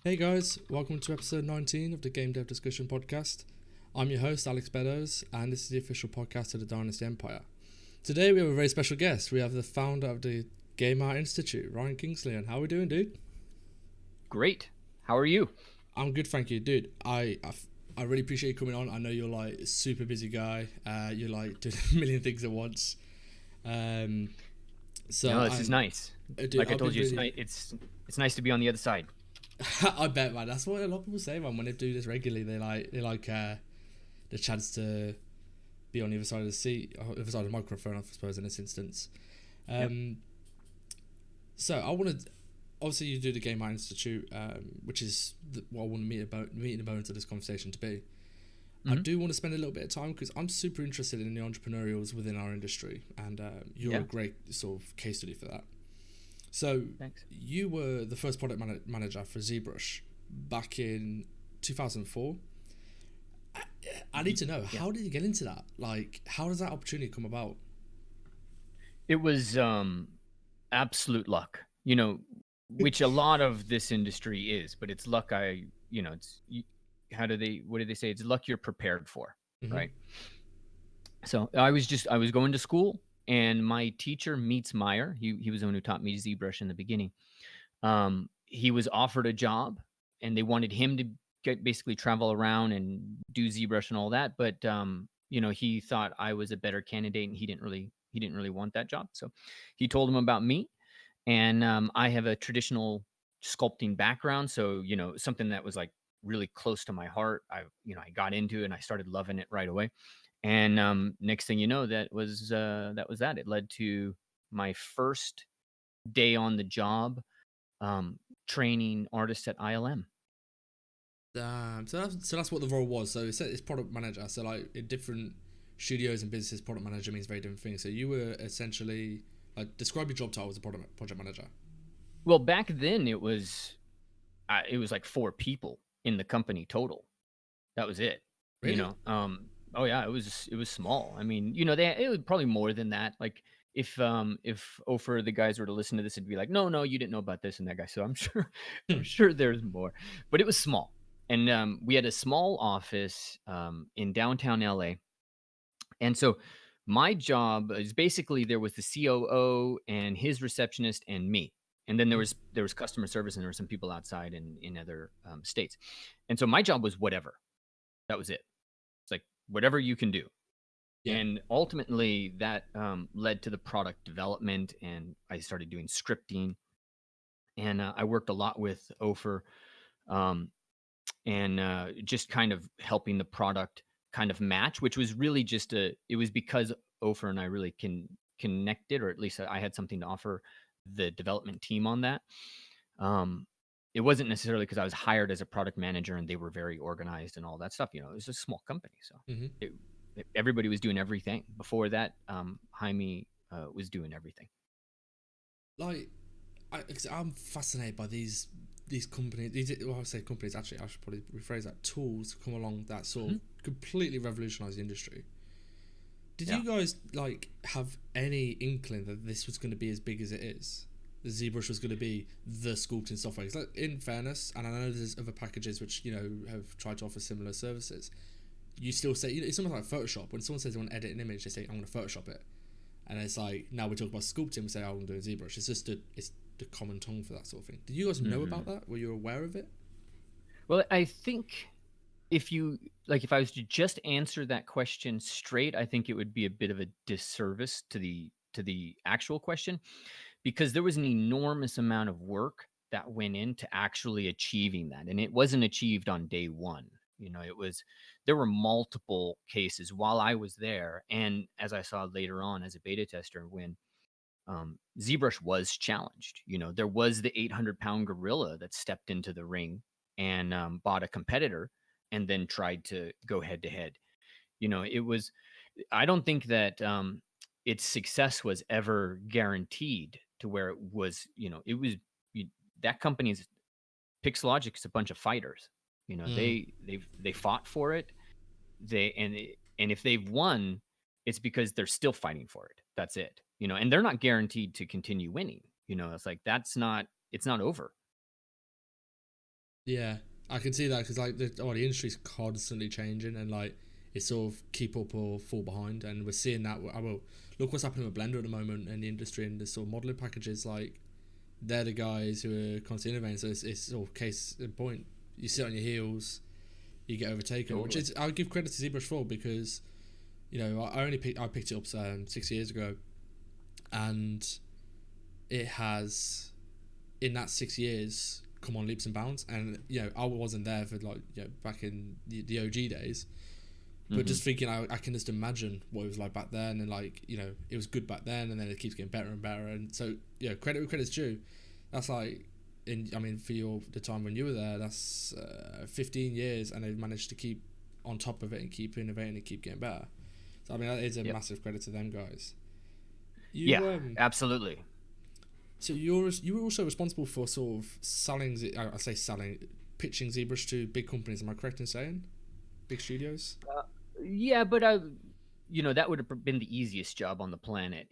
Hey guys, welcome to episode 19 of the Game Dev Discussion Podcast. I'm your host, Alex Beddoes, and this is the official podcast of the Dynasty Empire. Today we have a very special guest. We have the founder of the Game Art Institute, Ryan Kingslien. How are we doing, dude? Great. How are you? I'm good, thank you, dude. I really appreciate you coming on. I know you're like a super busy guy. You're like doing a million things at once. Um, so No, this is I'm, nice. dude, Like I I've told been you, it's really. nice. It's nice to be on the other side. I bet, man. That's what a lot of people say, man. When they do this regularly, they like the chance to be on the other side of the seat, or the other side of the microphone, I suppose, in this instance. Yep. Um, so I want to, obviously, you do the Game Art Institute, which is what I want to meet the bones of this conversation to be. I Hmm. do want to spend a little bit of time because I'm super interested in the entrepreneurials within our industry, and you're a Yeah. great sort of case study for that. So Thanks. you were the first product manager for Zbrush back in 2004. I need to know, Yeah. how did you get into that? Like, how does that opportunity come about? It was absolute luck. Which a lot of this industry is, but it's luck. It's what do they say? It's luck you're prepared for, Mm-hmm. right? So I was going to school, and my teacher Meets Meyer. He was the one who taught me ZBrush in the beginning. He was offered a job, and they wanted him to basically travel around and do ZBrush and all that. But he thought I was a better candidate, and he didn't really want that job. So he told him about me, and I have a traditional sculpting background, so something that was like really close to my heart. I got into it, and I started loving it right away. And next thing you know, that. It led to my first day on the job, um, training artists at ILM. Damn. So that's what the role was. So it's product manager. So like in different studios and businesses, product manager means very different things. So you were essentially like, describe your job title as a project manager. Well, back then it was like four people in the company total. That was it. You Really? know. Oh yeah, it was small. I mean, it was probably more than that. Like if Ofer the guys were to listen to this, it'd be like, no, you didn't know about this and that guy. So I'm sure I'm sure there's more, but it was small. And we had a small office in downtown LA. And so my job is basically there was the COO and his receptionist and me. And then there was customer service, and there were some people outside in other states. And so my job was whatever. That was it. It's like whatever you can do. Yeah. And ultimately that led to the product development, and I started doing scripting. And I worked a lot with Ofer, um, and just kind of helping the product kind of match, which was really it was because Ofer and I really connected, or at least I had something to offer the development team on that. Um, it wasn't necessarily because I was hired as a product manager and they were very organized and all that stuff. It was a small company, so Mm-hmm. it, everybody was doing everything. Before that, Jaime was doing everything. Like, I'm fascinated by these companies. Well, I say companies. Actually, I should probably rephrase that. Tools come along that sort Hmm. of completely revolutionise the industry. Did Yeah. you guys like have any inkling that this was going to be as big as it is? The ZBrush was going to be the sculpting software. 'Cause, like, in fairness, and I know there's other packages which have tried to offer similar services. You still say, it's almost like Photoshop. When someone says they want to edit an image, they say, "I'm going to Photoshop it," and it's like, now we talk about sculpting, we say, "Oh, I'm doing ZBrush." It's the common tongue for that sort of thing. Did you guys know about Hmm. that? Were you aware of it? Well, I think if I was to just answer that question straight, I think it would be a bit of a disservice to the actual question, because there was an enormous amount of work that went into actually achieving that, and it wasn't achieved on day one. There were multiple cases while I was there, and as I saw later on as a beta tester, when ZBrush was challenged. There was the 800-pound gorilla that stepped into the ring and bought a competitor, and then tried to go head to head. It was. I don't think that its success was ever guaranteed to where it was. It was you, that company's Pixelogic is a bunch of fighters. Mm. They fought for it. And if they've won, it's because they're still fighting for it. That's it. And they're not guaranteed to continue winning. It's like it's not over. Yeah, I can see that because like the industry's constantly changing and like it's sort of keep up or fall behind, and we're seeing that. I will look what's happening with Blender at the moment in the industry and the sort of modeling packages. Like they're the guys who are constantly innovating. So it's sort of case in point. You sit on your heels, you get overtaken, which Totally. is I'll give credit to ZBrush for because I picked it up 6 years ago, and it has in that 6 years come on leaps and bounds. And I wasn't there for like back in the OG days, but Hmm. just thinking I can just imagine what it was like back then, and like it was good back then, and then it keeps getting better and better. And so credit where credit's due. That's like for the time when you were there, that's 15 years, and they've managed to keep on top of it and keep innovating and keep getting better. So I mean that is a Yep. massive credit to them guys. Yeah, You absolutely. So you were also responsible for sort of selling. I say selling, pitching ZBrush to big companies. Am I correct in saying big studios? Uh, yeah, but that would have been the easiest job on the planet.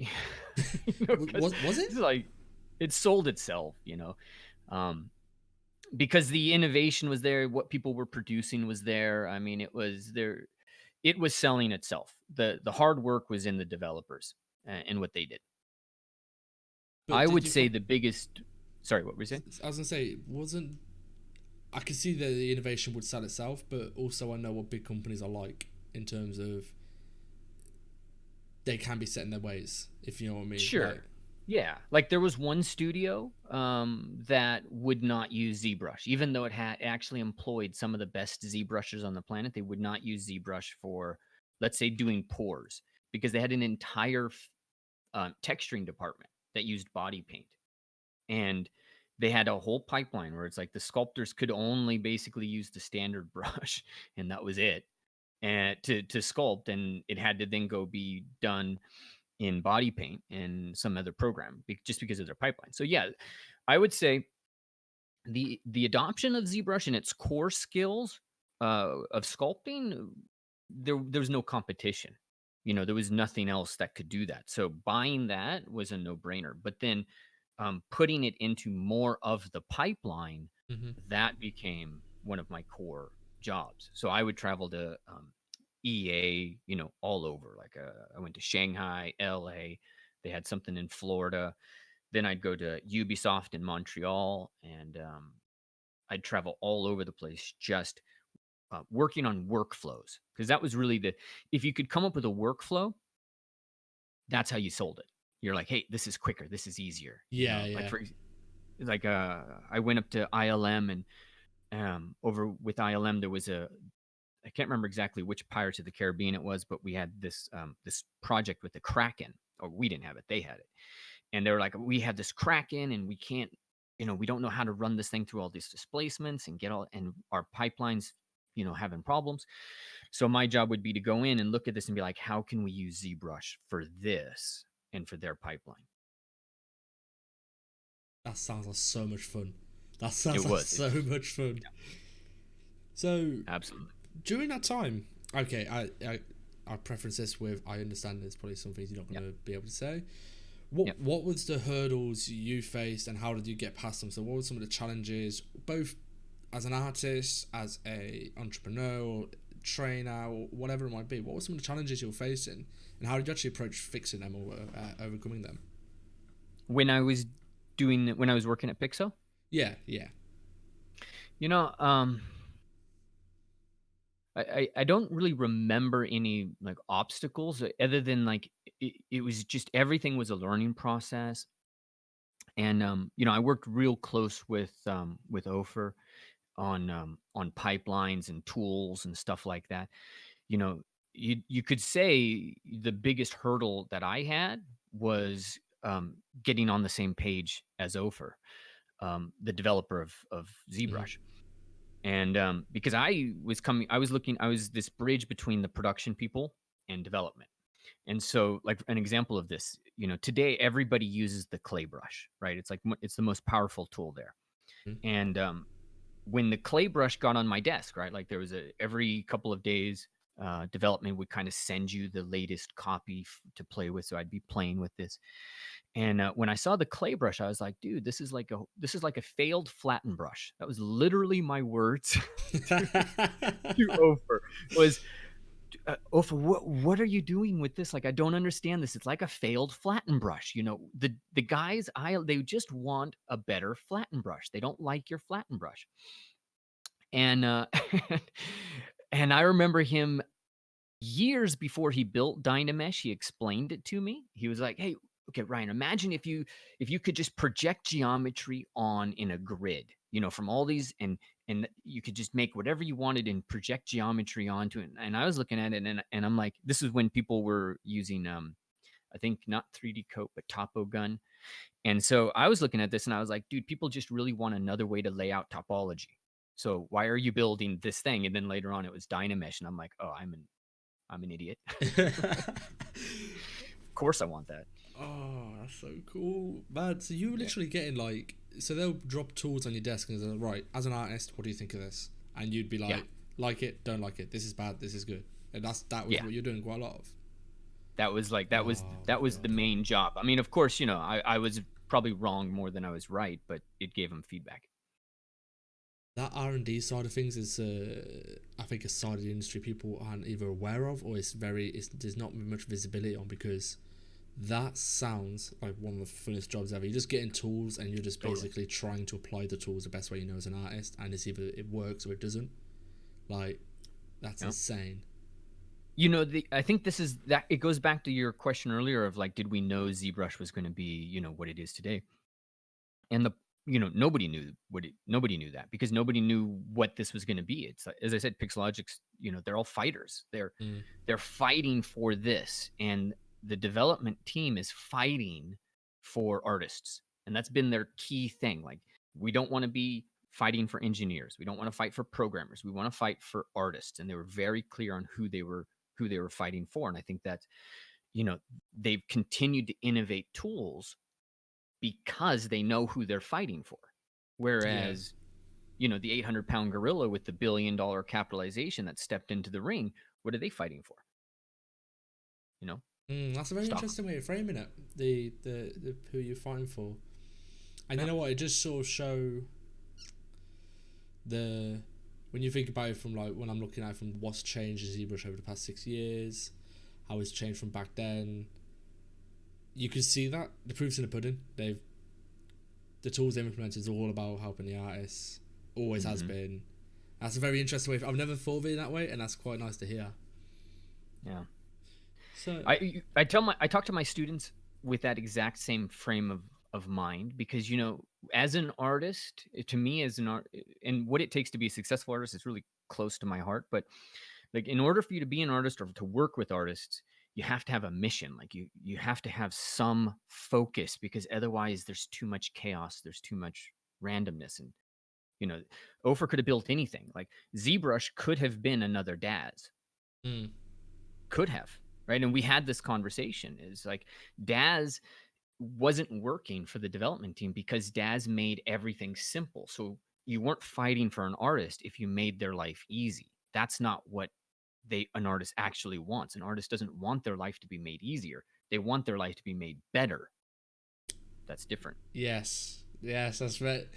Because Was it? it's like it sold itself. Um, because the innovation was there, what people were producing was there. I mean, it was there. It was selling itself. The hard work was in the developers and what they did. But I did would you say find? the biggest. Sorry, what were you saying? I was gonna say it wasn't. I could see that the innovation would sell itself, but also I know what big companies are like in terms of they can be set in their ways. If you know what I mean, like Sure. Yeah. Like there was one studio that would not use ZBrush, even though it had actually employed some of the best ZBrushers on the planet. They would not use ZBrush for, let's say, doing pores because they had an entire texturing department that used body paint. And they had a whole pipeline where it's like the sculptors could only basically use the standard brush and that was it. And to sculpt, and it had to then go be done in body paint and some other program just because of their pipeline. So yeah, I would say the adoption of ZBrush and its core skills of sculpting, there was no competition. There was nothing else that could do that. So buying that was a no brainer. But then putting it into more of the pipeline, mm-hmm. that became one of my core jobs. So I would travel to EA, all over. Like I went to Shanghai, LA. They had something in Florida. Then I'd go to Ubisoft in Montreal, and I'd travel all over the place just working on workflows because that was really the if you could come up with a workflow, that's how you sold it. You're like, hey, this is quicker, this is easier. Yeah, Like yeah. I went up to ILM and over with ILM there was I can't remember exactly which Pirates of the Caribbean it was, but we had this project with the Kraken, or we didn't have it, they had it, and they were like, we have this Kraken, and we can't, we don't know how to run this thing through all these displacements and and our pipelines, having problems. So my job would be to go in and look at this and be like, how can we use ZBrush for this and for their pipeline? That sounds like so much fun. That It sounds like was, so much fun. yeah, So absolutely, during that time, okay, I preference this with I understand there's probably some things you're not yeah, going to be able to say. yeah. What was the hurdles you faced, and how did you get past them? So what were some of the challenges, both as an artist, as a entrepreneur, or trainer, or whatever it might be? What were some of the challenges you were facing, and how did you actually approach fixing them or overcoming them? When I was working at Pixel, Yeah, yeah. you know, um, I don't really remember any like obstacles other than like it was just everything was a learning process. And I worked real close with Ofer on pipelines and tools and stuff like that. You know, you could say the biggest hurdle that I had was getting on the same page as Ofer, the developer of Mm-hmm. ZBrush. And because I was this bridge between the production people and development. And so, like an example of this, today everybody uses the clay brush, right? It's like it's the most powerful tool there. And when the clay brush got on my desk, right, like there was every couple of days. development would kind of send you the latest copy to play with. So I'd be playing with this, and when I saw the clay brush, I was like, dude, this is like a failed flatten brush. That was literally my words to Ofer. Was Ofer, what are you doing with this? Like, I don't understand this. It's like a failed flatten brush. The guys, they just want a better flatten brush. They don't like your flatten brush. And and I remember him years before he built Dynamesh, he explained it to me. He was like, "Hey, okay, Ryan, imagine if you could just project geometry on in a grid, from all these, and you could just make whatever you wanted and project geometry onto it." And I was looking at it, and I'm like, this is when people were using I think not 3D Coat, but Topo Gun. And so I was looking at this and I was like, dude, people just really want another way to lay out topology. So why are you building this thing? And then later on it was Dynamesh. And I'm like, oh, I'm an idiot. Of course I want that. Oh, that's so cool, man. So you were Yeah. literally getting like, so they'll drop tools on your desk and they're like, right, as an artist, what do you think of this? And you'd be Yeah. like it, don't like it. This is bad. This is good. And that was Yeah. what you're doing quite a lot of. That was like that was Oh my that was the god. main job. I mean, of course, I was probably wrong more than I was right, but it gave him feedback. That R&D side of things is, I think, a side of the industry people aren't either aware of, or there's not much visibility on, because that sounds like one of the funnest jobs ever. You're just getting tools and you're just Totally. basically trying to apply the tools the best way you know as an artist, and it's either it works or it doesn't. Like, that's Yeah. insane. I think this is that it goes back to your question earlier of like, did we know ZBrush was going to be, what it is today? And nobody knew that because nobody knew what this was going to be. It's as I said, Pixelogic's, they're all fighters. Mm. They're fighting for this, and the development team is fighting for artists, and that's been their key thing. Like, we don't want to be fighting for engineers. We don't want to fight for programmers. We want to fight for artists, and they were very clear on who they were fighting for. And I think that they've continued to innovate tools because they know who they're fighting for. Yeah. Whereas, the 800-pound gorilla with the $1 billion capitalization that stepped into the ring, what are they fighting for? That's a very Stock. interesting way of framing it. The who you're fighting for, and you Yeah. know what? It just sort of show the when you think about it from like when I'm looking at it from what's changed in ZBrush over the past 6 years, how it's changed from back then. You can see that the proof's in the pudding. The tools they've implemented is all about helping the artists. Always has Mm-hmm. been. That's a very interesting way. I've never thought of it that way, and that's quite nice to hear. Yeah. So, I talk to my students with that exact same frame of mind because as an artist, to me as an art, and what it takes to be a successful artist is really close to my heart. But like, in order for you to be an artist or to work with artists, you have to have a mission. Like, you have to have some focus, because otherwise there's too much chaos, there's too much randomness. And you know Ofer could have built anything. Like, ZBrush could have been another Daz. mm, Could have, right? And we had this conversation, is like, Daz wasn't working for the development team because Daz made everything simple. So you weren't fighting for an artist if you made their life easy. That's not what an artist actually wants. An artist doesn't want their life to be made easier. They want their life to be made better. That's different. yes, that's right.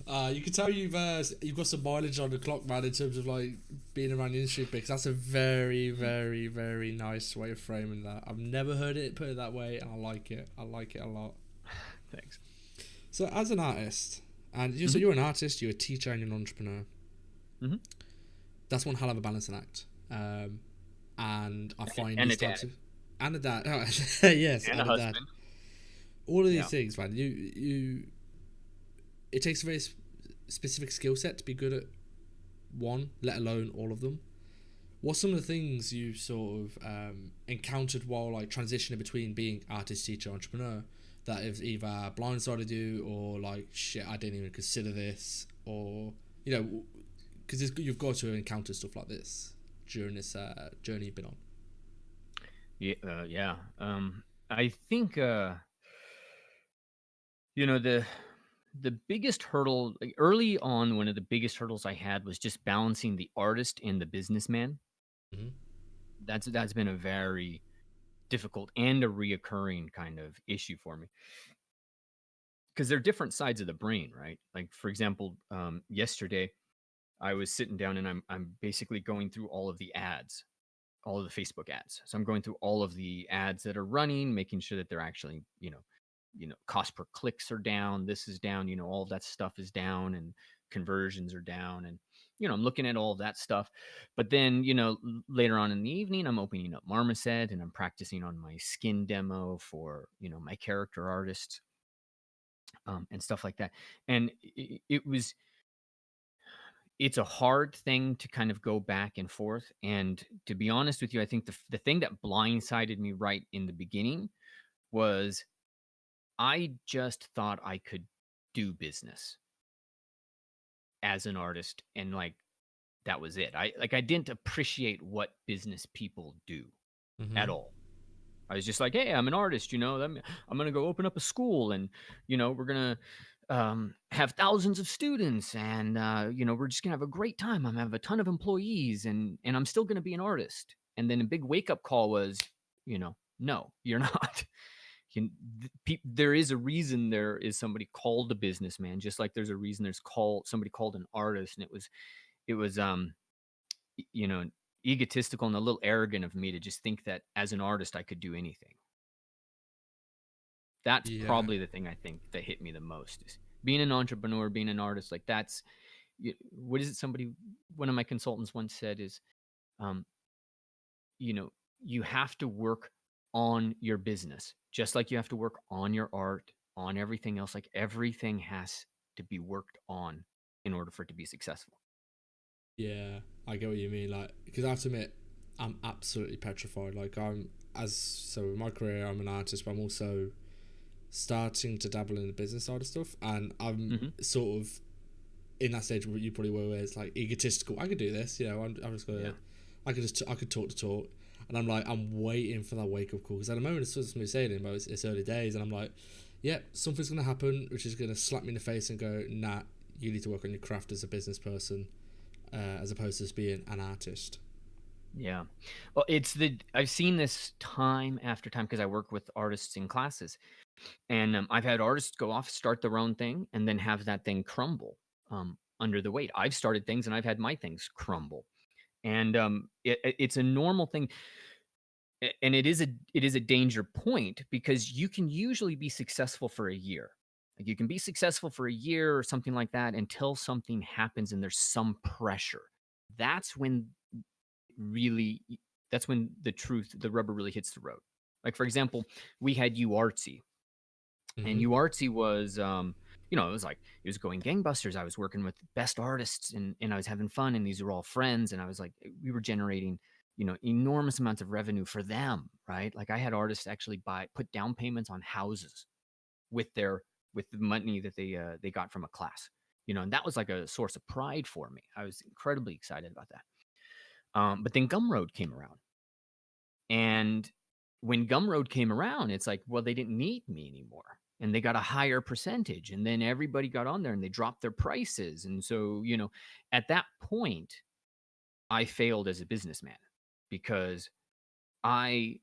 You can tell you've got some mileage on the clock, man, in terms of like being around the industry, because that's a very, very, very nice way of framing that. I've never heard it put it that way, and I like it. I like it a lot. Thanks. So, as an artist, and so Mm-hmm. you're an artist, you're a teacher, and you're an entrepreneur. Mm-hmm. That's one hell of a balancing act. And I find And a these dad. types of and a dad, yes, And a and a dad. husband. All of these Yeah. things, man. It takes a very specific skill set to be good at one, let alone all of them. What's some of the things you sort of encountered while like transitioning between being artist, teacher, entrepreneur that have either blindsided you or like shit, I didn't even consider this, or because you've got to encounter stuff like this during this journey you've been on. Yeah. I think the biggest hurdle, like, early on, one of the biggest hurdles I had was just balancing the artist and the businessman. Mm-hmm. That's been a very difficult and a reoccurring kind of issue for me because they're different sides of the brain, right? Like for example, yesterday I was sitting down and I'm basically going through all of the ads, all of the Facebook ads. So I'm going through all of the ads that are running, making sure that they're actually, cost per clicks are down, this is down, all of that stuff is down and conversions are down. And, I'm looking at all of that stuff. But then, later on in the evening, I'm opening up Marmoset and I'm practicing on my skin demo for, my character artists, and stuff like that. And it's a hard thing to kind of go back and forth. And to be honest with you, I think the thing that blindsided me right in the beginning was I just thought I could do business as an artist, and like that was it. I didn't appreciate what business people do at Mm-hmm. all. I was just like, hey, I'm an artist, I'm gonna go open up a school, and we're gonna have thousands of students, and we're just gonna have a great time. I'm gonna have a ton of employees, and I'm still gonna be an artist. And then a big wake up call was, no, you're not. There is a reason there is somebody called a businessman, just like there's a reason somebody called an artist, and it was you know egotistical and a little arrogant of me to just think that as an artist I could do anything. That's Yeah. probably the thing I think that hit me the most is being an entrepreneur, being an artist. Like that's what is it? One of my consultants once said is, um, you know, you have to work on your business, just like you have to work on your art, on everything else. Like everything has to be worked on in order for it to be successful. Yeah, I get what you mean. Like, because I have to admit, I'm absolutely petrified. Like, in my career, I'm an artist, but I'm also starting to dabble in the business side of stuff, and I'm Hmm. sort of in that stage where you probably were, where it's like egotistical. I could do this, I'm just gonna, Yeah. I could talk to talk, and I'm like, I'm waiting for that wake up call because at the moment it's just me saying, but it's early days, and I'm like, yeah, something's gonna happen, which is gonna slap me in the face and go, nah, you need to work on your craft as a business person, as opposed to just being an artist. Yeah. Well, I've seen this time after time because I work with artists in classes. And I've had artists go off, start their own thing, and then have that thing crumble under the weight. I've started things and I've had my things crumble. And it's a normal thing. And it is a danger point because you can usually be successful for a year. Like you can be successful for a year or something like that until something happens and there's some pressure. That's when really that's when the rubber really hits the road. Like for example, we had you artsy, and Mm-hmm. UArtsy was it was going gangbusters. I was working with best artists, and I was having fun, and these were all friends, and I was like, we were generating enormous amounts of revenue for them, right? Like I had artists actually put down payments on houses with the money that they got from a class, and that was like a source of pride for me. I was incredibly excited about that. But then Gumroad came around, and when Gumroad came around, it's like, well, they didn't need me anymore. And they got a higher percentage. And then everybody got on there and they dropped their prices. And so, at that point, I failed as a businessman because I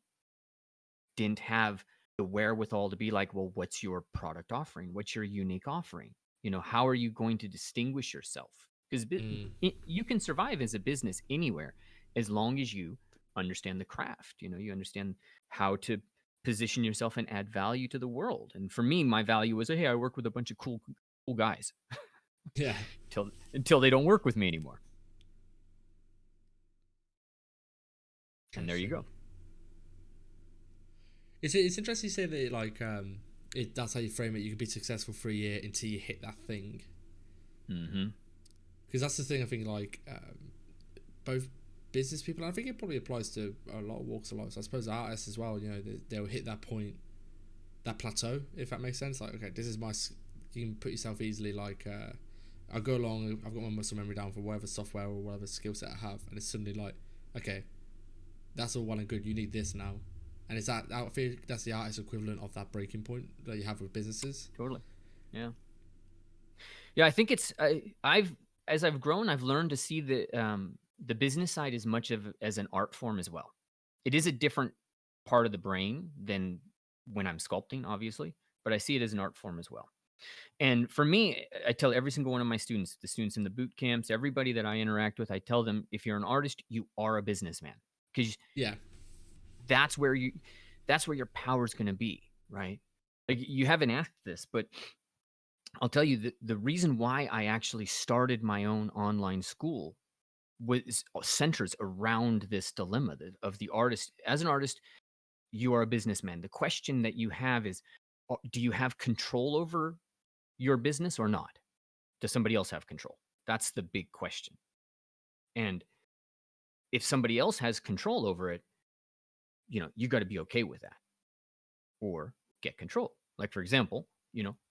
didn't have the wherewithal to be like, well, what's your product offering? What's your unique offering? How are you going to distinguish yourself? Because Mm. you can survive as a business anywhere as long as you understand the craft. You understand how to position yourself and add value to the world. And for me, my value was, hey, I work with a bunch of cool guys Yeah. until they don't work with me anymore. And there you Interesting. go. It's interesting you say that that's how you frame it. You can be successful for a year until you hit that thing. Hmm. Because that's the thing. I think both business people, and I think it probably applies to a lot of walks of life. So I suppose artists as well. They'll hit that point, that plateau, if that makes sense. Like, okay, this is you can put yourself easily like, I go along. I've got my muscle memory down for whatever software or whatever skill set I have, and it's suddenly like, okay, that's all well and good. You need this now, and it's that I feel that's the artist equivalent of that breaking point that you have with businesses. Totally. Yeah. Yeah, I think I've as I've grown, I've learned to see the business side as much of as an art form as well. It is a different part of the brain than when I'm sculpting, obviously, but I see it as an art form as well. And for me, I tell every single one of my students, the students in the boot camps, everybody that I interact with, I tell them, if you're an artist, you are a businessman, because Yeah. that's where you that's where your power is going to be, right? Like, you haven't asked this, but I'll tell you the reason why I actually started my own online school was centers around this dilemma of the artist. As an artist, you are a businessman. The question that you have is, do you have control over your business or not? Does somebody else have control? That's the big question. And if somebody else has control over it, you got to be okay with that, or get control. Like, for example,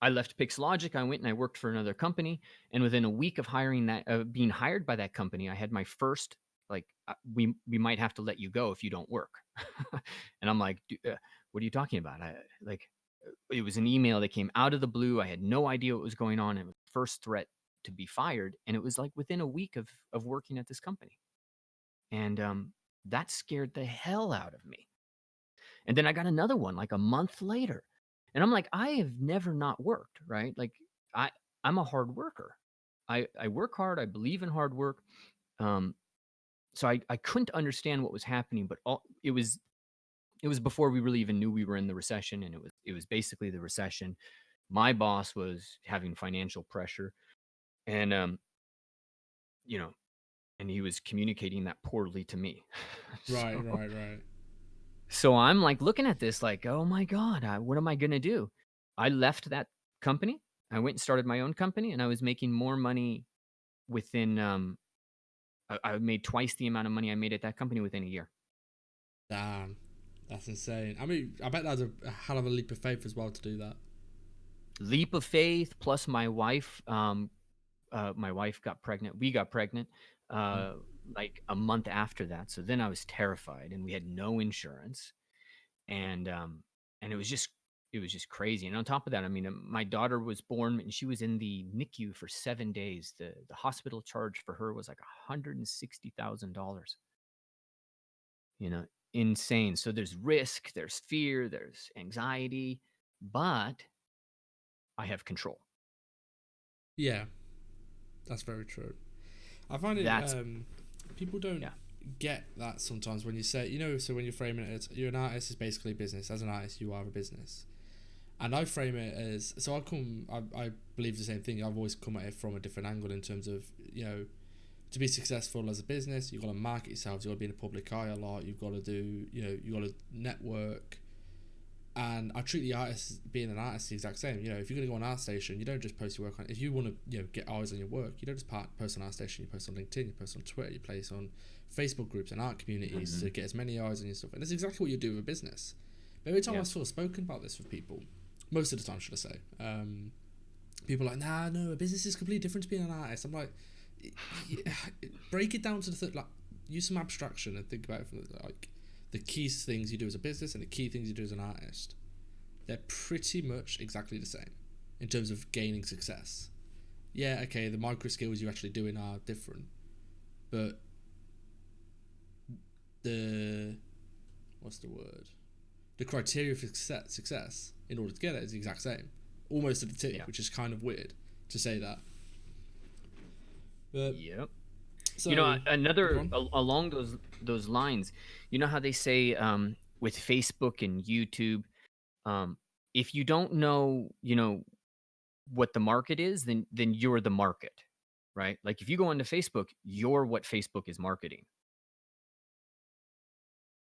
I left Pixelogic. I went and I worked for another company, and within a week of being hired by that company, I had my first, like, we might have to let you go if you don't work. And I'm like, what are you talking about? It was an email that came out of the blue. I had no idea what was going on. It was the first threat to be fired, and it was like within a week of working at this company, and that scared the hell out of me. And then I got another one like a month later. And I'm like, I have never not worked, right? Like, I I'm a hard worker. I work hard. I believe in hard work. Um, so I couldn't understand what was happening, but it was before we really even knew we were in the recession, and it was basically the recession. My boss was having financial pressure, and you know, and he was communicating that poorly to me. Right, So right, right. So I'm like looking at this like, oh my God, what am I going to do? I left that company. I went and started my own company, and I was making more money within, I made twice the amount of money I made at that company within a year. Damn. That's insane. I mean, I bet that's a hell of a leap of faith as well to do that. Leap of faith, plus my wife got pregnant. We got pregnant Mm. uh, like a month after that. So then I was terrified, and we had no insurance. And it was just crazy. And on top of that, I mean, my daughter was born and she was in the NICU for 7 days. The hospital charge for her was like $160,000. You know, insane. So there's risk, there's fear, there's anxiety, but I have control. Yeah, that's very true. I find it That's people don't Yeah. get that sometimes when you say, so when you're framing it as you're an artist is basically business. As an artist, you are a business. And I frame it as, so I believe the same thing. I've always come at it from a different angle in terms of, to be successful as a business, you've got to market yourself, you've got to be in the public eye a lot, you've got to do, you've got to network. And I treat the artist, being an artist, the exact same. If you're going to go on ArtStation, you don't just post your work on. If you want to, get eyes on your work, you don't just post on ArtStation. You post on LinkedIn, you post on Twitter, you post on Facebook groups and art communities Mhm. to get as many eyes on your stuff. And that's exactly what you do with a business. But every time Yeah. I've sort of spoken about this with people, most of the time, should I say, people are like, nah, no, a business is completely different to being an artist. I'm like, break it down to like, use some abstraction and think about it from like the key things you do as a business and the key things you do as an artist. They're pretty much exactly the same in terms of gaining success. Yeah, okay, the micro skills you're actually doing are different, but the what's the word? The criteria for success in order to get it is the exact same, almost to the T, Yeah. which is kind of weird to say that. But Yep. so, go Another on. along those lines, you know how they say, with Facebook and YouTube, um, if you don't know, what the market is, then you're the market, right? Like, if you go onto Facebook, you're what Facebook is marketing.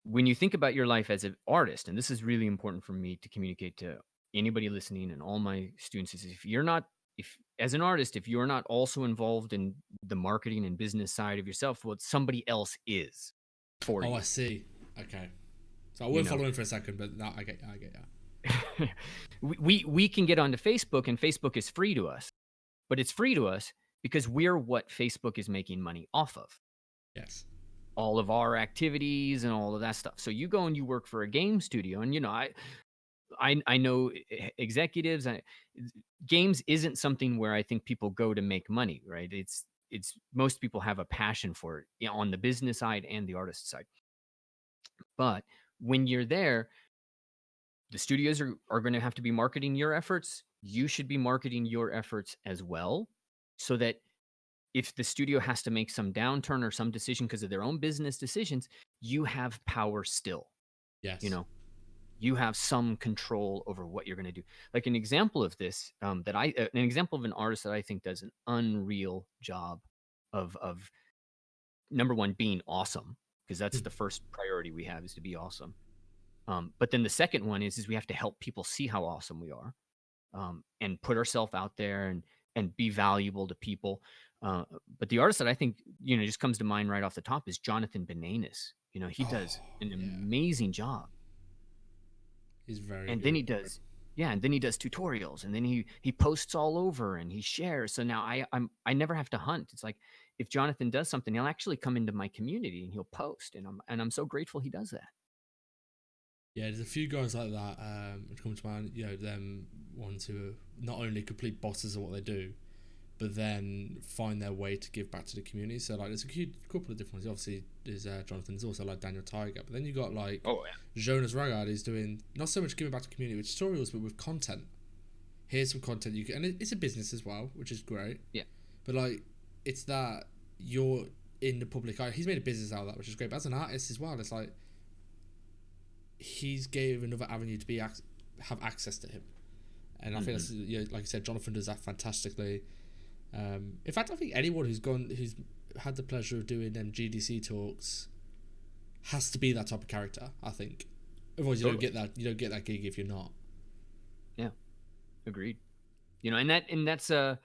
When you think about your life as an artist, and this is really important for me to communicate to anybody listening and all my students, is if as an artist, if you're not also involved in the marketing and business side of yourself, well, somebody else is for Oh, I you. see. Okay, so I You wasn't know, following for a second, but no, I get, I get that. we can get onto Facebook, and Facebook is free to us, but it's free to us because we're what Facebook is making money off of. Yes. All of our activities and all of that stuff. So you go and you work for a game studio, and I know executives. Games isn't something where I think people go to make money, right? It's most people have a passion for it, on the business side and the artist side. But when you're there, the studios are going to have to be marketing your efforts. You should be marketing your efforts as well, so that if the studio has to make some downturn or some decision because of their own business decisions, you have power still. You Yes. know, you have some control over what you're going to do. Like an example of this, an example of an artist that I think does an unreal job of number one, being awesome, because that's the first priority we have, is to be awesome. But then the second one is we have to help people see how awesome we are, and put ourselves out there and be valuable to people. But the artist that I think, just comes to mind right off the top is Jonathan Bananas. He Oh, does an yeah. amazing job. He's very And then good. he does, yeah, and then he does tutorials, and then he posts all over and he shares. So now I never have to hunt. It's like, if Jonathan does something, he'll actually come into my community and he'll post, and I'm so grateful he does that. Yeah, there's a few guys like that which come to mind. Them ones who are not only complete bosses of what they do, but then find their way to give back to the community. So like, there's a couple of different ones. Obviously, there's Jonathan's also like Daniel Tiger, but then you got like Oh yeah. Jonas Ragard is doing not so much giving back to the community with tutorials, but with content. Here's some content you can, and it's a business as well, which is great. Yeah. But like, it's that you're in the public eye. He's made a business out of that, which is great. But as an artist as well, it's like he's gave another avenue to have access to him, and I think that's, like you said, Jonathan does that fantastically. In fact, I think anyone who's had the pleasure of doing them GDC talks has to be that type of character. I think, otherwise Totally. you don't get that gig if you're not. Yeah. Agreed. That's that's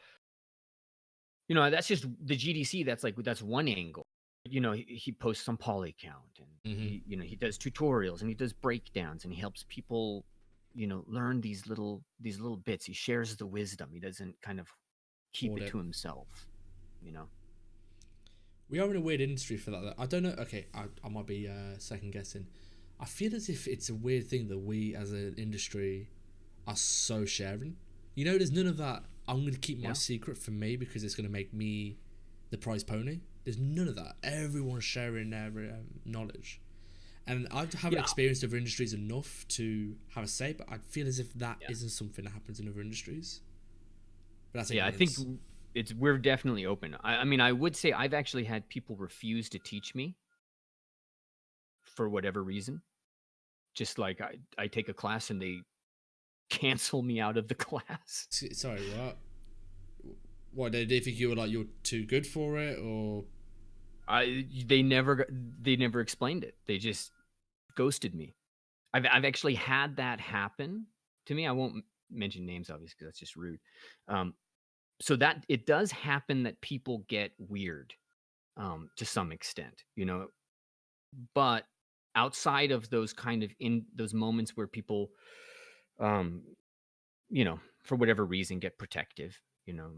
just the GDC. That's one angle. He posts on Polycount, and Mm-hmm. he does tutorials and he does breakdowns and he helps people, learn these little bits. He shares the wisdom. He doesn't kind of keep Hoard it it. to himself. You know. We are in a weird industry for that. I don't know. Okay, I might be second guessing. I feel as if it's a weird thing that we as an industry are so sharing. There's none of that. I'm going to keep my Yeah. secret for me because it's going to make me the prize pony. There's none of that. Everyone's sharing their knowledge. And I haven't experienced other industries enough to have a say, but I feel as if that not something that happens in other industries. But that's I think ignorance. we're definitely open. I mean, I would say I've actually had people refuse to teach me for whatever reason. Just like I take a class and they cancel me out of the class. Sorry, what? What, they think you were like, you're too good for it, or They never explained it. They just ghosted me. I've actually had that happen to me. I won't mention names, obviously, because that's just rude. So that it does happen that people get weird, to some extent, but outside of those kind of in those moments where people, um, for whatever reason, get protective.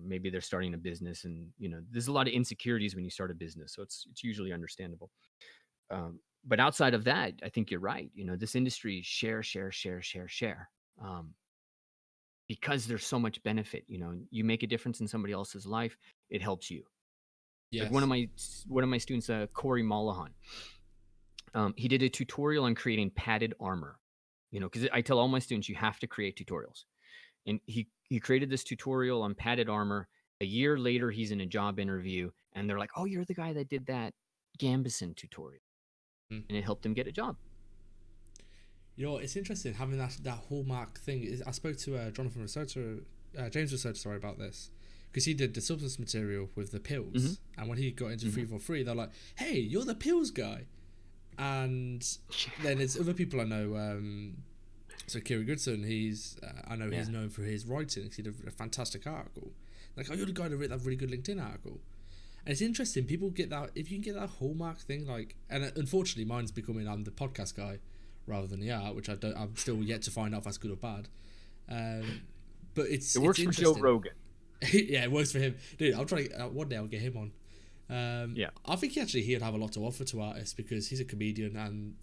Maybe they're starting a business, and there's a lot of insecurities when you start a business, so it's usually understandable. But outside of that, I think you're right. This industry is share, share, share, share, share. Because there's so much benefit. You make a difference in somebody else's life, it helps you. Like one yes, of my students, Corey Mollahan, he did a tutorial on creating padded armor. Because I tell all my students, you have to create tutorials. And he created this tutorial on padded armor. A year later, he's in a job interview, and they're like, "Oh, you're the guy that did that Gambison tutorial," and it helped him get a job. It's interesting having that hallmark thing. I spoke to Jonathan Researcher, James Researcher, sorry, about this, because he did the substance material with the pills, and when he got into 343, they're like, "Hey, you're the pills guy," and then there's other people I know. So Kieran Goodson, I know he's known for his writing. He did a fantastic article. Like, oh, you're the guy that wrote that really good LinkedIn article. And it's interesting. People get that, if you can get that hallmark thing, like, and unfortunately, mine's becoming I'm the podcast guy rather than the art, which I'm still yet to find out if that's good or bad. But it works for Joe Rogan. Yeah, it works for him, dude. I'll try. One day I'll get him on. I think he'd have a lot to offer to artists because he's a comedian, and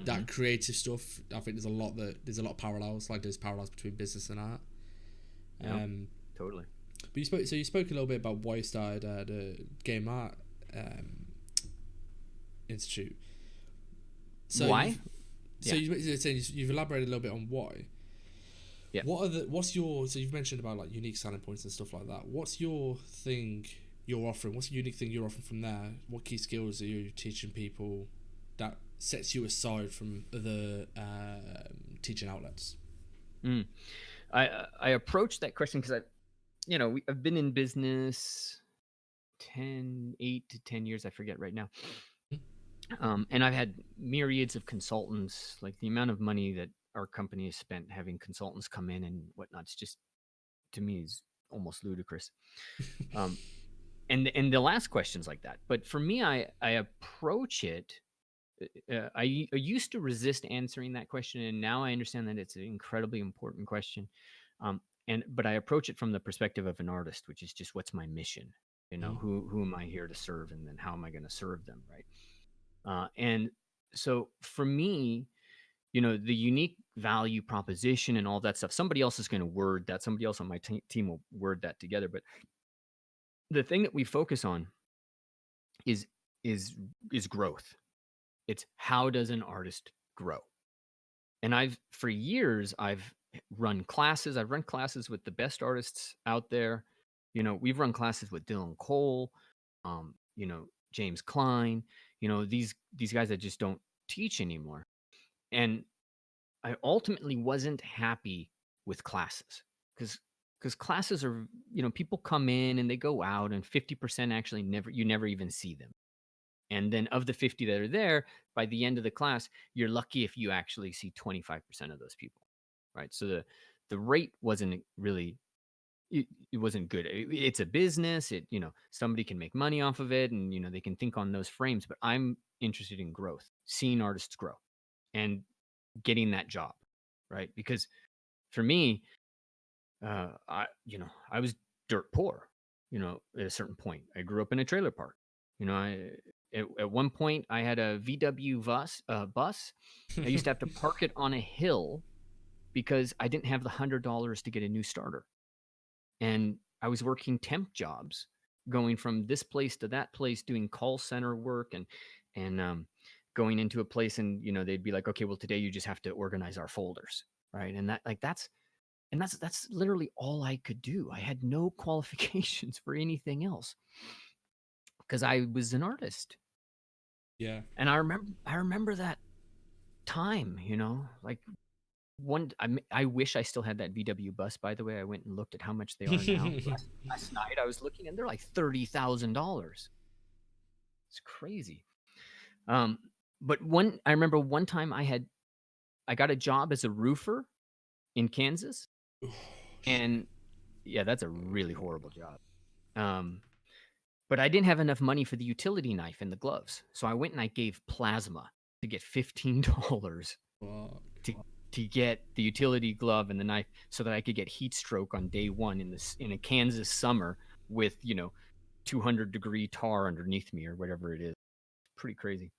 that creative stuff. I think there's a lot of parallels. Like there's parallels between business and art. Totally. But you spoke a little bit about why you started the Game Art Institute. So Why? Yeah. you're saying you've elaborated a little bit on why. Yeah. What's your, so you've mentioned about like unique selling points and stuff like that. What's your thing you're offering? What's the unique thing you're offering from there? What key skills are you teaching people that sets you aside from other teaching outlets? Mm. I approached that question because I've been in business 8 to 10 years. I forget right now. And I've had myriads of consultants. Like the amount of money that our company has spent having consultants come in and whatnot, it's just, to me, is almost ludicrous. Um, and the last question's like that. But for me, I approach it. I used to resist answering that question, and now I understand that it's an incredibly important question. But I approach it from the perspective of an artist, which is just, what's my mission? Mm. Who am I here to serve, and then how am I going to serve them, right? And so for me, the unique value proposition and all that stuff, somebody else is going to word that. Somebody else on my team will word that together. But the thing that we focus on is is is growth. It's, how does an artist grow? And for years, I've run classes. I've run classes with the best artists out there. We've run classes with Dylan Cole, James Klein, these guys that just don't teach anymore. And I ultimately wasn't happy with classes, because classes are, people come in and they go out, and 50% actually never even see them. And then of the 50 that are there, by the end of the class, you're lucky if you actually see 25% of those people, right? So the rate wasn't really, it wasn't good. It's a business. Somebody can make money off of it, and they can think on those frames. But I'm interested in growth, seeing artists grow, and getting that job, right? Because for me, I was dirt poor. At a certain point, I grew up in a trailer park. At one point, I had a VW bus. I used to have to park it on a hill because I didn't have the $100 to get a new starter. And I was working temp jobs, going from this place to that place, doing call center work, and going into a place, and they'd be like, okay, well, today you just have to organize our folders, right? And that's literally all I could do. I had no qualifications for anything else because I was an artist. Yeah. And I remember that time, like I wish I still had that VW bus. By the way, I went and looked at how much they are now. Last night I was looking, and they're like $30,000. It's crazy. Um, but I remember one time I got a job as a roofer in Kansas, and yeah, that's a really horrible job. Um, but I didn't have enough money for the utility knife and the gloves, so I went and I gave plasma to get $15 Fuck. to to get the utility glove and the knife, so that I could get heat stroke on day one in a Kansas summer with 200-degree tar underneath me or whatever it is. Pretty crazy.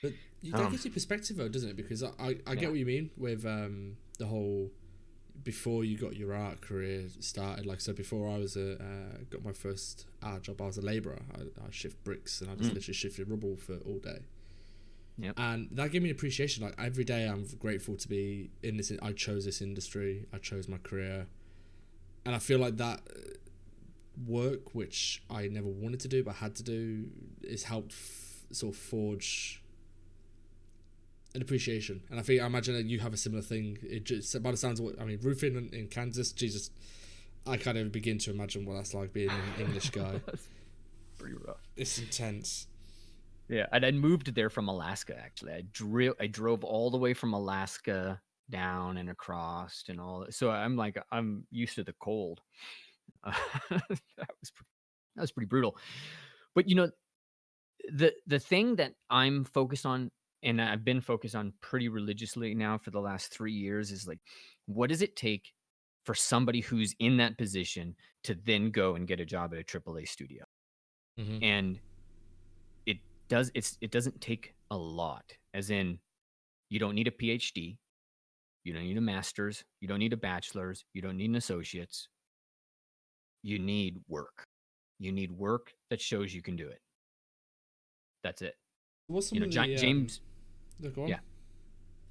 But that Um, gives you perspective, though, doesn't it? Because I get yeah. what you mean with the whole, before you got your art career started. Like, so before I was got my first art job, I was a labourer. I shift bricks, and I just Mm. literally shifted rubble for all day. Yep. And that gave me an appreciation. Like, every day I'm grateful to be in this. I chose this industry. I chose my career, and I feel like that work, which I never wanted to do but had to do, is helped sort of forge an appreciation. And I imagine that you have a similar thing. It just, by the sounds of what I mean, roofing in Kansas, Jesus, I can't even begin to imagine what that's like being an English guy. That's pretty rough. It's intense. Yeah, and I moved there from Alaska. Actually, I drove all the way from Alaska down and across and all that. So I'm used to the cold. That was pretty brutal. But the thing that I'm focused on, and I've been focused on pretty religiously now for the last 3 years, is like, what does it take for somebody who's in that position to then go and get a job at a AAA studio? Mm-hmm. And it doesn't take a lot. As in, you don't need a PhD, you don't need a master's, you don't need a bachelor's, you don't need an associate's. You need work. You need work that shows you can do it. That's it. What's some of the James. Look on. Yeah.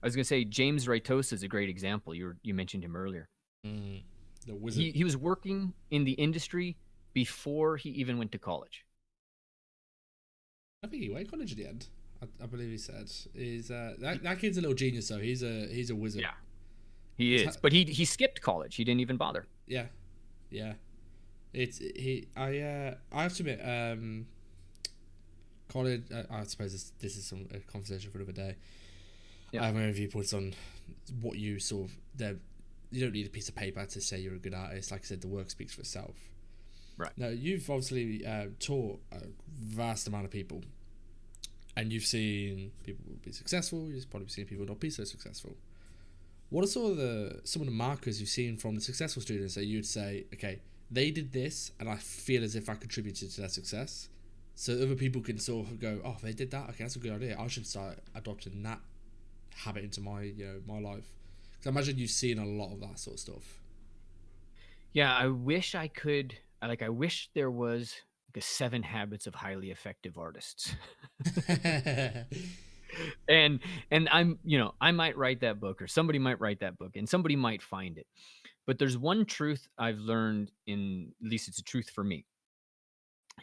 I was gonna say James Raitosa is a great example. You mentioned him earlier. Mm, the wizard. He was working in the industry before he even went to college. I think he went to college at the end. I believe he said he's that kid's a little genius though. He's a wizard. Yeah, he He's is. But he skipped college. He didn't even bother. yeah, yeah. It's he. I have to admit, college. I suppose this is a conversation for another day. Yeah. I have my own viewpoints on what you sort of. You don't need a piece of paper to say you're a good artist. Like I said, the work speaks for itself. Right. Now you've obviously taught a vast amount of people, and you've seen people be successful. You've probably seen people not be so successful. What are some of the markers you've seen from the successful students that you'd say, okay, they did this, and I feel as if I contributed to their success, so other people can sort of go, oh, they did that. Okay, that's a good idea. I should start adopting that habit into my my life. Because I imagine you've seen a lot of that sort of stuff. Yeah, I wish I could. I wish there was like a 7 habits of highly effective artists. and I'm, I might write that book, or somebody might write that book, and somebody might find it. But there's one truth I've learned, in at least it's a truth for me,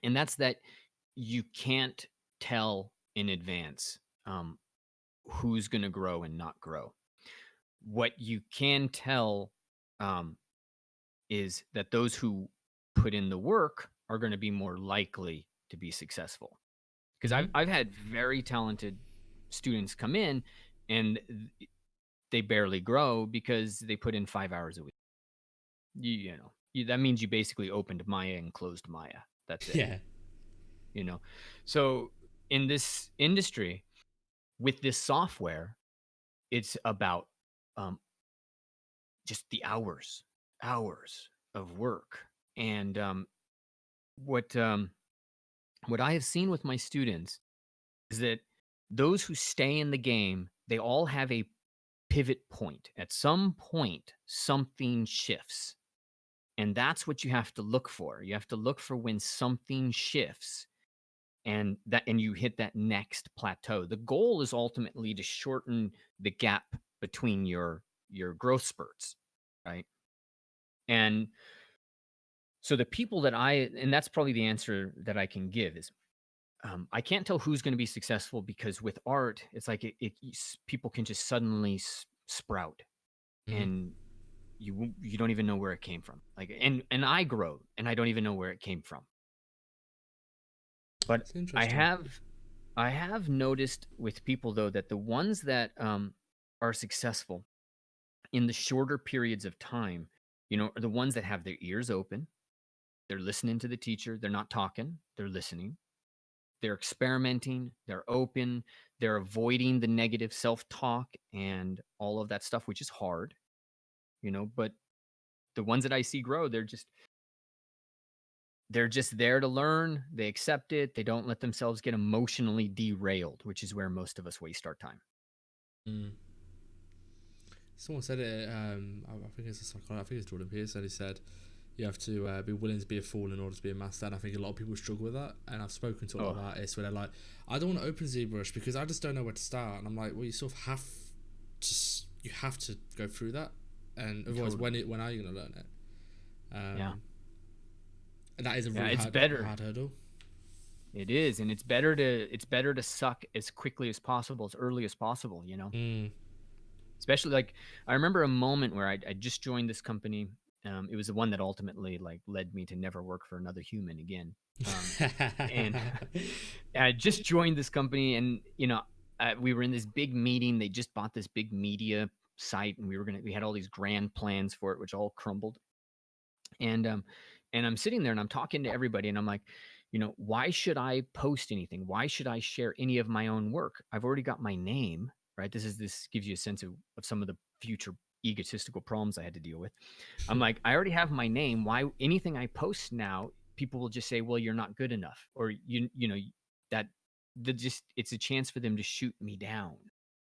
and that's that you can't tell in advance who's going to grow and not grow. What you can tell um, is that those who put in the work are going to be more likely to be successful. Because Mm-hmm. I've had very talented students come in, and they barely grow because they put in 5 hours a week. That means you basically opened Maya and closed Maya. That's it. Yeah. You know, so in this industry with this software, it's about um, just the hours of work. And what what I have seen with my students is that those who stay in the game, they all have a pivot point. At some point, something shifts. And that's what you have to look for. You have to look for when something shifts, and you hit that next plateau. The goal is ultimately to shorten the gap between your growth spurts, right? And so the people that and that's probably the answer that I can give is, I can't tell who's going to be successful, because with art, it's like people can just suddenly sprout, Mm-hmm. and you don't even know where it came from. Like, and I grow, and I don't even know where it came from. But It's I interesting. have I have noticed with people, though, that the ones that are successful in the shorter periods of time, are the ones that have their ears open. They're listening to the teacher. They're not talking. They're listening. They're experimenting, they're open, they're avoiding the negative self-talk and all of that stuff, which is hard, but the ones that I see grow, they're just there to learn, they accept it, they don't let themselves get emotionally derailed, which is where most of us waste our time. Mm. Someone said it. I think it's a psychologist. I think it's Jordan Peterson. He said you have to be willing to be a fool in order to be a master. And I think a lot of people struggle with that. And I've spoken to a lot Oh, of artists where they're like, I don't want to open Zbrush because I just don't know where to start. And I'm like, well, you sort of have to go through that. And otherwise, totally. when are you going to learn it? Yeah. And that is a Yeah, really it's better. hard hurdle. It is, and it's better to suck as quickly as possible, as early as possible. Mm. Especially, like, I remember a moment where I just joined this company. It was the one that ultimately, like, led me to never work for another human again. And I just joined this company, and we were in this big meeting. They just bought this big media site, and we had all these grand plans for it, which all crumbled. And I'm sitting there, and I'm talking to everybody, and I'm like, why should I post anything? Why should I share any of my own work? I've already got my name, right? This gives you a sense of some of the future egotistical problems I had to deal with. I'm like, I already have my name. Why anything I post now, people will just say, well, you're not good enough, or that just it's a chance for them to shoot me down.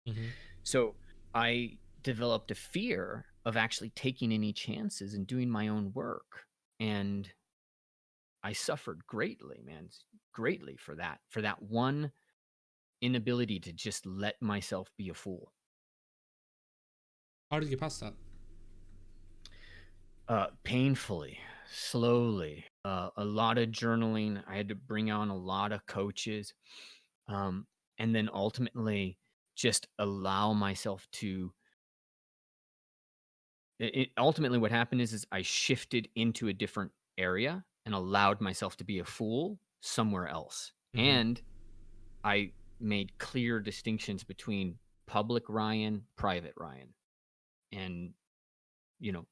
Mm-hmm. So I developed a fear of actually taking any chances and doing my own work. And I suffered greatly, man, greatly for that one inability to just let myself be a fool. How did you get past that? Painfully, slowly, a lot of journaling. I had to bring on a lot of coaches, um, and then ultimately just allow myself to. Ultimately, what happened is I shifted into a different area and allowed myself to be a fool somewhere else, Mm-hmm. and I made clear distinctions between public Ryan, private Ryan, and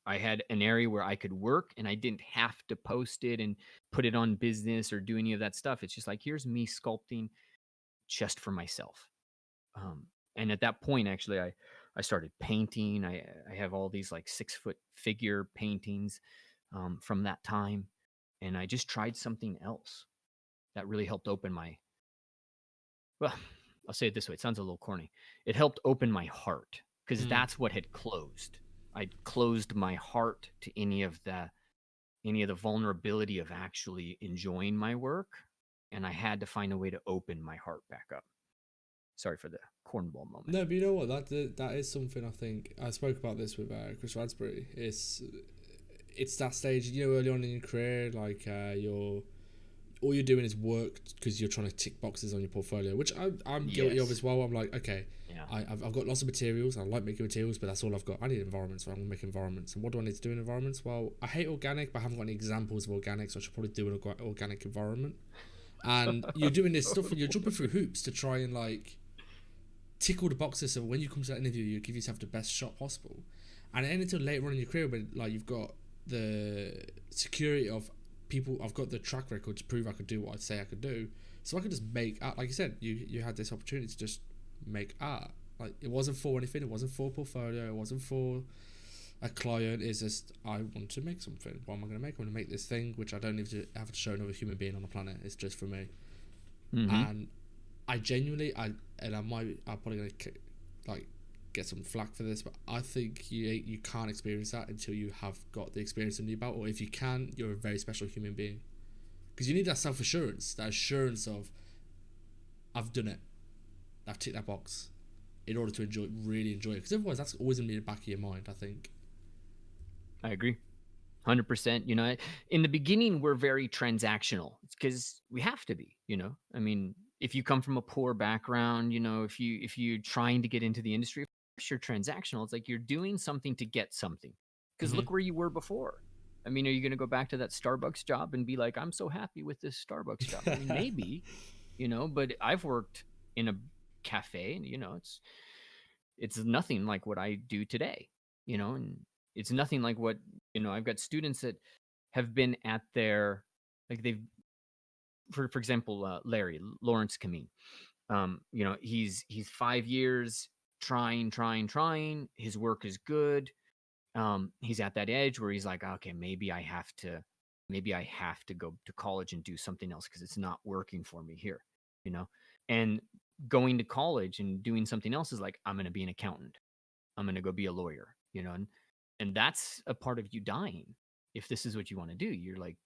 I had an area where I could work and I didn't have to post it and put it on business or do any of that stuff. It's just like, here's me sculpting just for myself. Um, and at that point, actually, I started painting. I have all these like 6-foot figure paintings from that time. And I just tried something else that really helped open well, I'll say it this way. It sounds a little corny. It helped open my heart because Mm. that's what had closed. I'd closed my heart to any of the vulnerability of actually enjoying my work, and I had to find a way to open my heart back up. Sorry for the cornball moment. No, but you know what? That is something I think I spoke about this with Chris Radsbury. It's that stage, early on in your career, like you're all you're doing is work because you're trying to tick boxes on your portfolio, which I'm guilty of Yes. as well. I'm like, okay, Yeah. I've got lots of materials. I like making materials, but that's all I've got. I need environments, so I'm gonna make environments. And what do I need to do in environments? Well, I hate organic, but I haven't got any examples of organic, so I should probably do an organic environment. And you're doing this stuff, and you're jumping through hoops to try and like tick all the boxes. So when you come to that interview, you give yourself the best shot possible. And it ain't until later on in your career when like you've got the security of people. I've got the track record to prove I could do what I say I could do. So I could just make art. Like you said, you had this opportunity to just make art. Like it wasn't for anything. It wasn't for a portfolio. It wasn't for a client. It's just I want to make something. What am I going to make? I'm going to make this thing which I don't need to have to show another human being on the planet. It's just for me. Mm-hmm. And I genuinely, I'm probably gonna like get some flack for this, but I think you can't experience that until you have got the experience under your belt, or if you can, you're a very special human being, because you need that self assurance, that assurance of I've done it, I've ticked that box, in order to really enjoy it, because otherwise that's always gonna be in the back of your mind. I think. I agree. 100%. In the beginning, we're very transactional because we have to be. I mean, if you come from a poor background, if you're trying to get into the industry, of course you're transactional. It's like you're doing something to get something. Because Mm-hmm. look where you were before. I mean, are you going to go back to that Starbucks job and be like, I'm so happy with this Starbucks job? I mean, maybe, but I've worked in a cafe and, it's nothing like what I do today, and it's nothing like what, I've got students that have been at their, like they've, for example, Lawrence Kameen, he's 5 years trying. His work is good. He's at that edge where he's like, okay, maybe I have to go to college and do something else because it's not working for me here, you know? And going to college and doing something else is like, I'm going to be an accountant. I'm going to go be a lawyer, and that's a part of you dying. If this is what you want to do, you're like,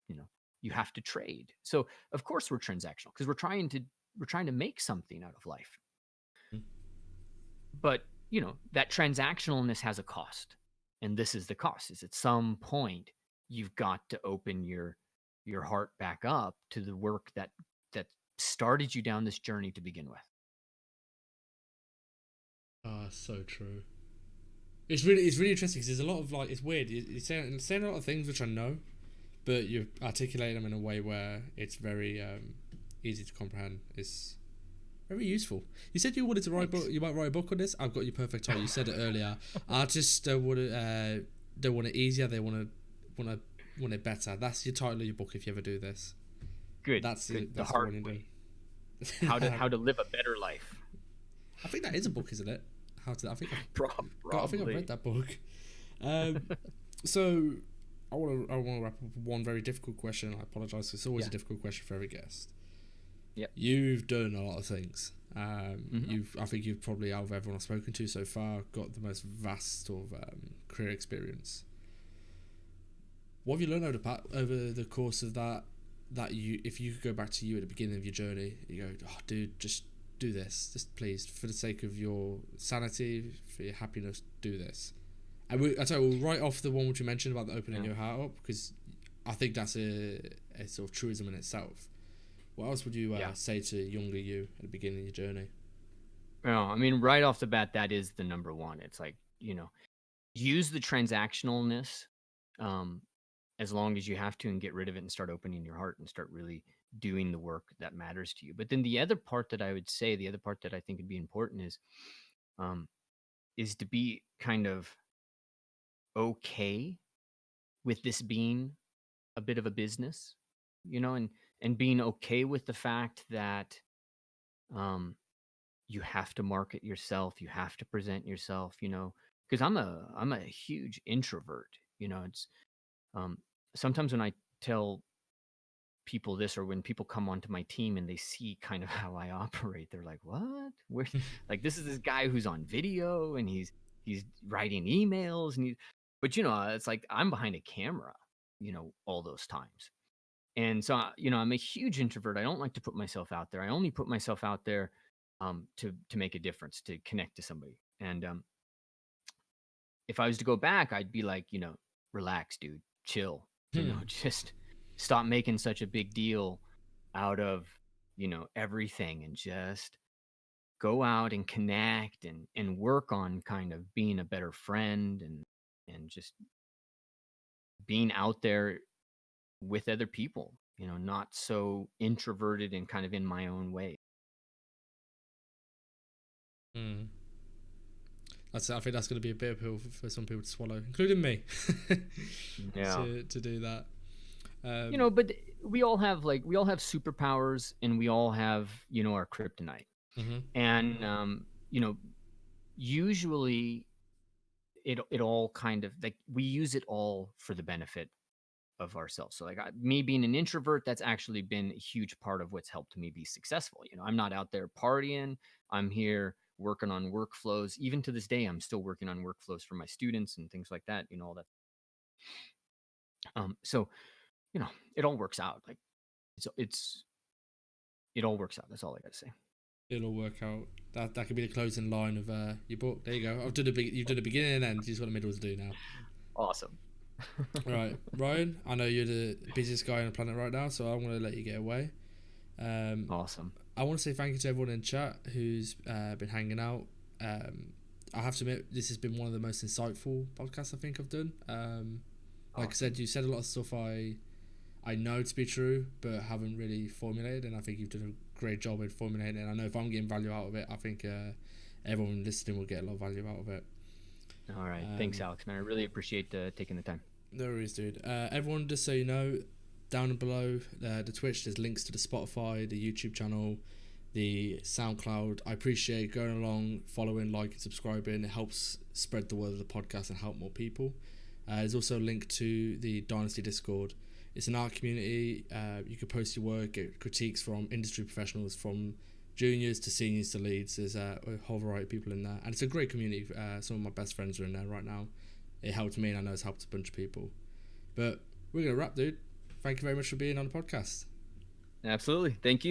you know, you have to trade. So of course we're transactional because we're trying to make something out of life. But, that transactionalness has a cost. And this is the cost is at some point you've got to open your heart back up to the work that started you down this journey to begin with. So true. It's really interesting because there's a lot of like it's weird. You're saying a lot of things which I know, but you articulate them in a way where it's very easy to comprehend. It's very useful. You said you wanted to write Thanks. book. You might write a book on this. I've got your perfect title. You said it earlier. Artists don't want it easier. They want it better. That's your title of your book. If you ever do this, Good, that's good. The that's the hard one you do. way. How to live a better life. I think that is a book, isn't it? How to? I think I think I've read Probably. that book. Um, so I want to wrap up with one very difficult question. I apologize. It's always Yeah. a difficult question for every guest. Yep. You've done a lot of things. Hmm. I think you've probably out of everyone I've spoken to so far got the most vast sort of career experience. What have you learned over the course of that? That you, if you could go back to you at the beginning of your journey, you go, oh, dude, just do this. Just please, for the sake of your sanity, for your happiness, do this. And I tell you, we'll write off the one which you mentioned about the opening your heart up, because I think that's a sort of truism in itself. What else would you say to younger you at the beginning of your journey? Well, I mean, right off the bat, that is the number one. It's like, use the transactionalness as long as you have to, and get rid of it and start opening your heart and start really doing the work that matters to you. But then the other part that I would say, the other part that I think would be important is to be kind of okay with this being a bit of a business, and being okay with the fact that um, you have to market yourself, you have to present yourself, because I'm a huge introvert. It's um, sometimes when I tell people this, or when people come onto my team and they see kind of how I operate, they're like, "What? Where?" Like, this is this guy who's on video and he's writing emails, but it's like I'm behind a camera, all those times. And so, I'm a huge introvert. I don't like to put myself out there. I only put myself out there to make a difference, to connect to somebody. And if I was to go back, I'd be like, relax, dude, chill, just stop making such a big deal out of, everything, and just go out and connect and work on kind of being a better friend, and just being out there with other people, not so introverted and kind of in my own way. Mm. I think that's going to be a bit of a pill for some people to swallow, including me, Yeah. to do that. But we all have superpowers, and we all have, our kryptonite. Mm-hmm. And usually it all kind of, like, we use it all for the benefit of ourselves. So, like, me being an introvert, that's actually been a huge part of what's helped me be successful. I'm not out there partying. I'm here working on workflows. Even to this day, I'm still working on workflows for my students and things like that. All that. So, it all works out. Like, it all works out. That's all I got to say. It'll work out. That could be the closing line of your book. There you go. You've done the beginning and end. You just got the middle to do now. Awesome. Right, Ryan. I know you're the busiest guy on the planet right now, so I'm going to let you get away. Awesome. I want to say thank you to everyone in chat who's been hanging out. I have to admit, this has been one of the most insightful podcasts I think I've done. Like I said, you said a lot of stuff I know to be true, but haven't really formulated, and I think you've done a great job in formulating it. And I know if I'm getting value out of it, I think everyone listening will get a lot of value out of it. All right. Thanks, Alex, man. I really appreciate taking the time. No worries, dude. Everyone, just so you know, down below the Twitch, there's links to the Spotify, the YouTube channel, the SoundCloud. I appreciate going along, following, liking, subscribing. It helps spread the word of the podcast and help more people. There's also a link to the Dynasty Discord. It's an art community. You can post your work, get critiques from industry professionals, from juniors to seniors to leads. There's a whole variety of people in there, and it's a great community. Some of my best friends are in there right now. It helped me, and I know it's helped a bunch of people. But we're gonna wrap, dude. Thank you very much for being on the podcast. Absolutely. Thank you.